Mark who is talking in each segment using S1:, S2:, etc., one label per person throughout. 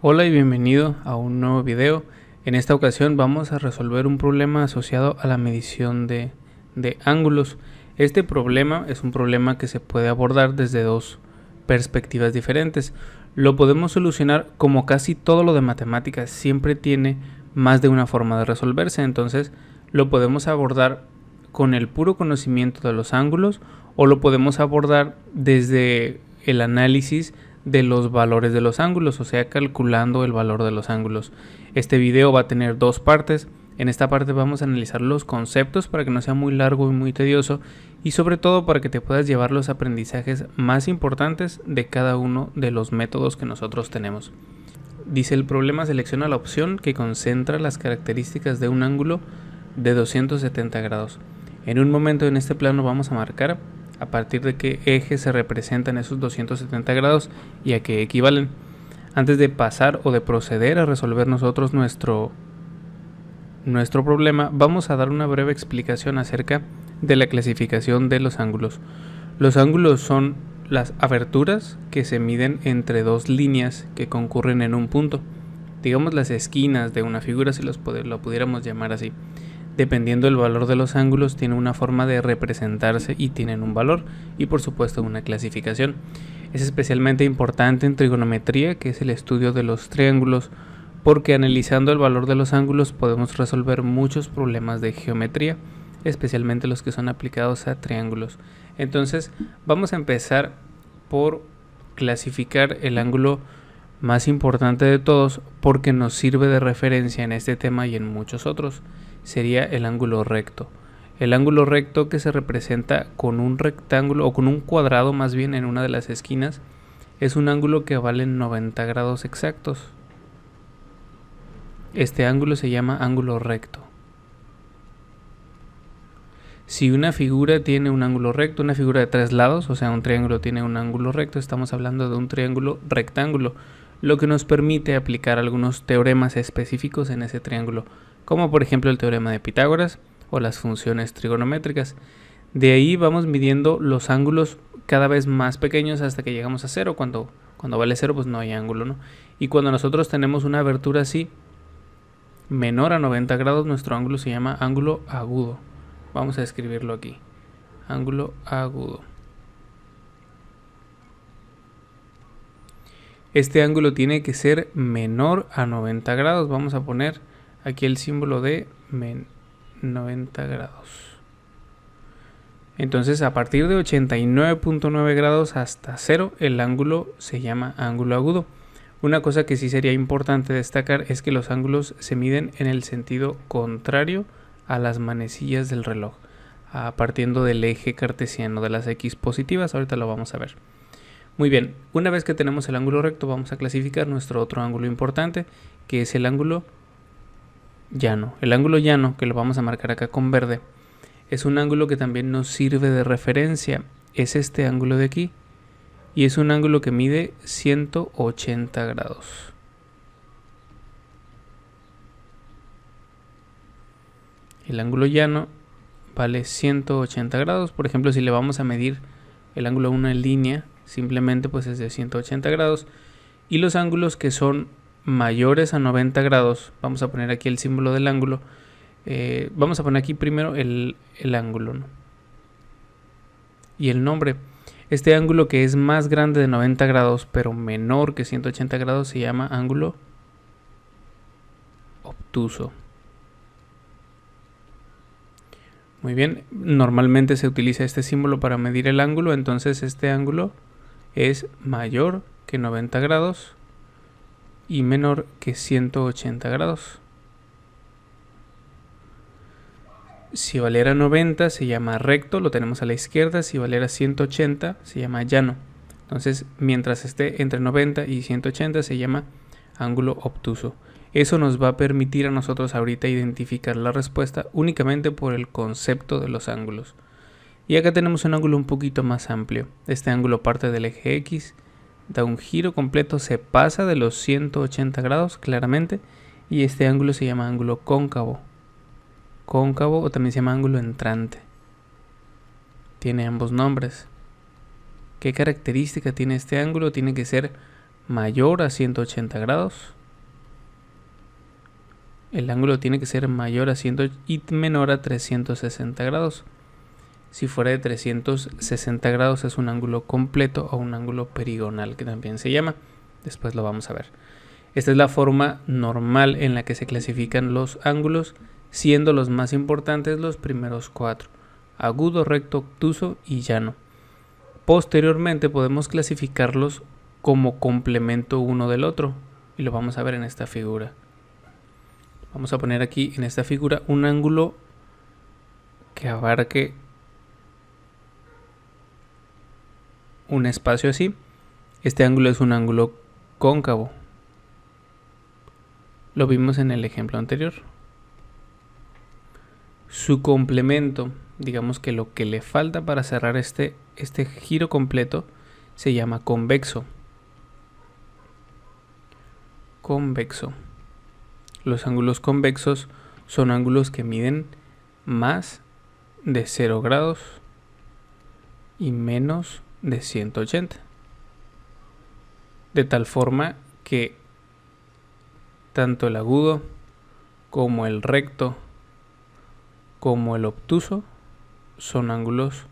S1: Hola y bienvenido a un nuevo video. En esta ocasión vamos a resolver un problema asociado a la medición de ángulos. Este problema es un problema que se puede abordar desde dos perspectivas diferentes. Lo podemos solucionar como casi todo lo de matemáticas, siempre tiene más de una forma de resolverse. Entonces lo podemos abordar con el puro conocimiento de los ángulos o lo podemos abordar desde el análisis de los valores de los ángulos, o sea, calculando el valor de los ángulos. Este video va a tener dos partes. En esta parte vamos a analizar los conceptos para que no sea muy largo y muy tedioso, y sobre todo para que te puedas llevar los aprendizajes más importantes de cada uno de los métodos que nosotros tenemos. Dice el problema: selecciona la opción que concentra las características de un ángulo de 270 grados. En un momento en este plano vamos a marcar a partir de qué eje se representan esos 270 grados y a qué equivalen. Antes de pasar o de proceder a resolver nosotros nuestro problema, vamos a dar una breve explicación acerca de la clasificación de los ángulos. Los ángulos son las aberturas que se miden entre dos líneas que concurren en un punto, digamos las esquinas de una figura, si lo pudiéramos llamar así. Dependiendo del valor de los ángulos, tiene una forma de representarse y tienen un valor y por supuesto una clasificación. Es especialmente importante en trigonometría, que es el estudio de los triángulos, porque analizando el valor de los ángulos podemos resolver muchos problemas de geometría, especialmente los que son aplicados a triángulos. Entonces vamos a empezar por clasificar el ángulo más importante de todos, porque nos sirve de referencia en este tema y en muchos otros. Sería el ángulo recto. El ángulo recto, que se representa con un rectángulo o con un cuadrado más bien en una de las esquinas, es un ángulo que vale 90 grados exactos. Este ángulo se llama ángulo recto. Si una figura tiene un ángulo recto, una figura de tres lados, o sea un triángulo tiene un ángulo recto, estamos hablando de un triángulo rectángulo, lo que nos permite aplicar algunos teoremas específicos en ese triángulo, como por ejemplo el teorema de Pitágoras o las funciones trigonométricas. De ahí vamos midiendo los ángulos cada vez más pequeños hasta que llegamos a cero. Cuando vale cero, pues no hay ángulo, ¿no? Y cuando nosotros tenemos una abertura así, menor a 90 grados, nuestro ángulo se llama ángulo agudo. Vamos a escribirlo aquí, ángulo agudo. Este ángulo tiene que ser menor a 90 grados. Vamos a poner aquí el símbolo de 90 grados. Entonces, a partir de 89.9 grados hasta 0, el ángulo se llama ángulo agudo. Una cosa que sí sería importante destacar es que los ángulos se miden en el sentido contrario a las manecillas del reloj, partiendo del eje cartesiano de las X positivas. Ahorita lo vamos a ver. Muy bien, una vez que tenemos el ángulo recto, vamos a clasificar nuestro otro ángulo importante, que es el ángulo llano. El ángulo llano, que lo vamos a marcar acá con verde, es un ángulo que también nos sirve de referencia. Es este ángulo de aquí y es un ángulo que mide 180 grados. El ángulo llano vale 180 grados. Por ejemplo, si le vamos a medir el ángulo a una línea, simplemente pues es de 180 grados. Y los ángulos que son mayores a 90 grados, vamos a poner aquí el símbolo del ángulo. Vamos a poner aquí primero el ángulo, ¿no? Y el nombre. Este ángulo que es más grande de 90 grados pero menor que 180 grados se llama ángulo obtuso. Muy bien, normalmente se utiliza este símbolo para medir el ángulo, entonces este ángulo es mayor que 90 grados y menor que 180 grados. Si valiera 90 se llama recto, lo tenemos a la izquierda. Si valiera 180 se llama llano. Entonces, mientras esté entre 90 y 180 se llama ángulo obtuso. Eso nos va a permitir a nosotros ahorita identificar la respuesta únicamente por el concepto de los ángulos. Y acá tenemos un ángulo un poquito más amplio. Este ángulo parte del eje X, da un giro completo, se pasa de los 180 grados claramente, y este ángulo se llama ángulo cóncavo. Cóncavo, o también se llama ángulo entrante. Tiene ambos nombres. ¿Qué característica tiene este ángulo? Tiene que ser mayor a 180 grados el ángulo tiene que ser mayor a 100 y menor a 360 grados. Si fuera de 360 grados es un ángulo completo o un ángulo perigonal, que también se llama. Después lo vamos a ver. Esta es la forma normal en la que se clasifican los ángulos, siendo los más importantes los primeros 4: agudo, recto, obtuso y llano. Posteriormente podemos clasificarlos como complemento uno del otro, y lo vamos a ver en esta figura. Vamos a poner aquí en esta figura un ángulo que abarque un espacio así. Este ángulo es un ángulo cóncavo. Lo vimos en el ejemplo anterior. Su complemento, digamos que lo que le falta para cerrar este giro completo, se llama convexo. Convexo. Los ángulos convexos son ángulos que miden más de 0 grados y menos de 180. De tal forma que tanto el agudo como el recto como el obtuso son ángulos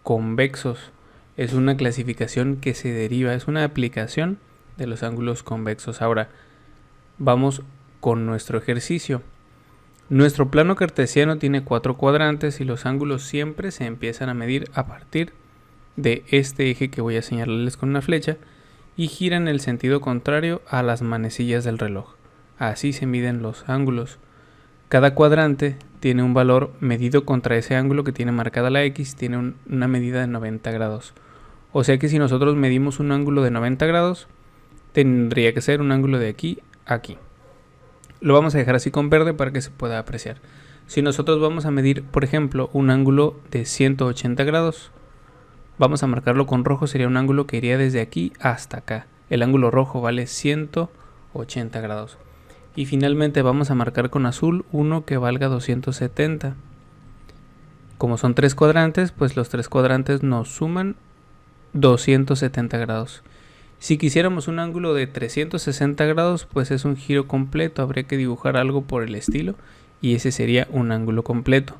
S1: convexos. Es una clasificación que se deriva, es una aplicación de los ángulos convexos. Ahora vamos con nuestro ejercicio. Nuestro plano cartesiano tiene 4 cuadrantes y los ángulos siempre se empiezan a medir a partir de este eje que voy a señalarles con una flecha y gira en el sentido contrario a las manecillas del reloj. Así se miden los ángulos. Cada cuadrante tiene un valor medido contra ese ángulo que tiene marcada la X, tiene una medida de 90 grados. O sea que si nosotros medimos un ángulo de 90 grados, tendría que ser un ángulo de aquí a aquí. Lo vamos a dejar así con verde para que se pueda apreciar. Si nosotros vamos a medir, por ejemplo, un ángulo de 180 grados, vamos a marcarlo con rojo, sería un ángulo que iría desde aquí hasta acá. El ángulo rojo vale 180 grados. Y finalmente vamos a marcar con azul uno que valga 270. Como son 3 cuadrantes, pues los 3 cuadrantes nos suman 270 grados. Si quisiéramos un ángulo de 360 grados, pues es un giro completo, habría que dibujar algo por el estilo y ese sería un ángulo completo.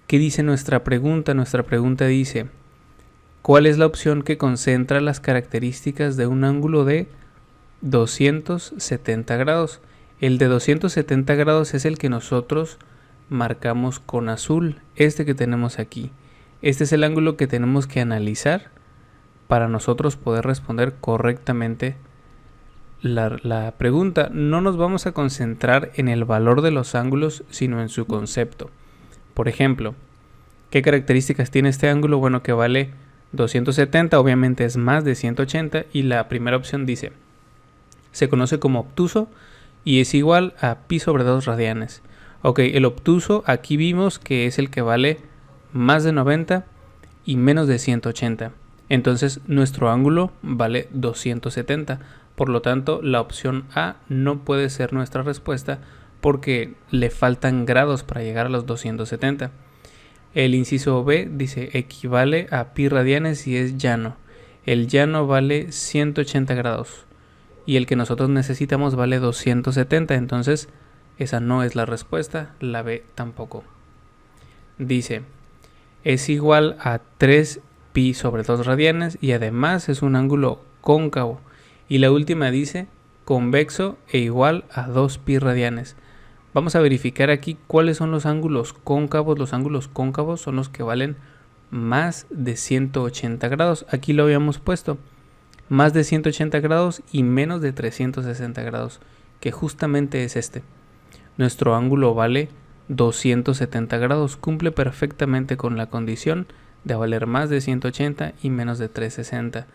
S1: ¿Qué dice nuestra pregunta? Nuestra pregunta dice: ¿cuál es la opción que concentra las características de un ángulo de 270 grados? El de 270 grados es el que nosotros marcamos con azul, este que tenemos aquí. Este es el ángulo que tenemos que analizar para nosotros poder responder correctamente la pregunta. No nos vamos a concentrar en el valor de los ángulos, sino en su concepto. Por ejemplo, ¿qué características tiene este ángulo? Bueno, que vale 270, obviamente es más de 180, y la primera opción dice, se conoce como obtuso y es igual a pi sobre 2 radianes. Ok, el obtuso aquí vimos que es el que vale más de 90 y menos de 180. Entonces nuestro ángulo vale 270. Por lo tanto, la opción A no puede ser nuestra respuesta porque le faltan grados para llegar a los 270. El inciso B dice equivale a pi radianes y es llano. El llano vale 180 grados y el que nosotros necesitamos vale 270. Entonces esa no es la respuesta, la B tampoco. Dice es igual a 3 pi sobre 2 radianes y además es un ángulo cóncavo. Y la última dice convexo e igual a 2 pi radianes. Vamos a verificar aquí cuáles son los ángulos cóncavos. Los ángulos cóncavos son los que valen más de 180 grados. Aquí lo habíamos puesto. Más de 180 grados y menos de 360 grados, que justamente es este. Nuestro ángulo vale 270 grados. Cumple perfectamente con la condición de valer más de 180 y menos de 360.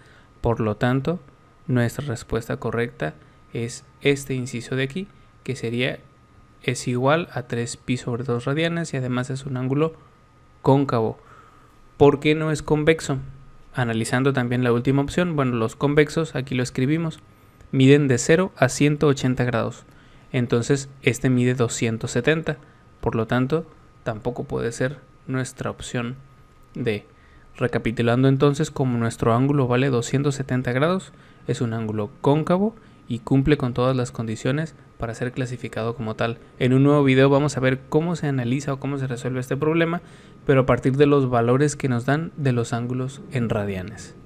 S1: Por lo tanto, nuestra respuesta correcta es este inciso de aquí, que sería es igual a 3 pi sobre 2 radianes y además es un ángulo cóncavo. ¿Por qué no es convexo? Analizando también la última opción, bueno, los convexos, aquí lo escribimos, miden de 0 a 180 grados. Entonces, este mide 270. Por lo tanto, tampoco puede ser nuestra opción D. Recapitulando entonces, como nuestro ángulo vale 270 grados, es un ángulo cóncavo y cumple con todas las condiciones para ser clasificado como tal. En un nuevo video vamos a ver cómo se analiza o cómo se resuelve este problema, pero a partir de los valores que nos dan de los ángulos en radianes.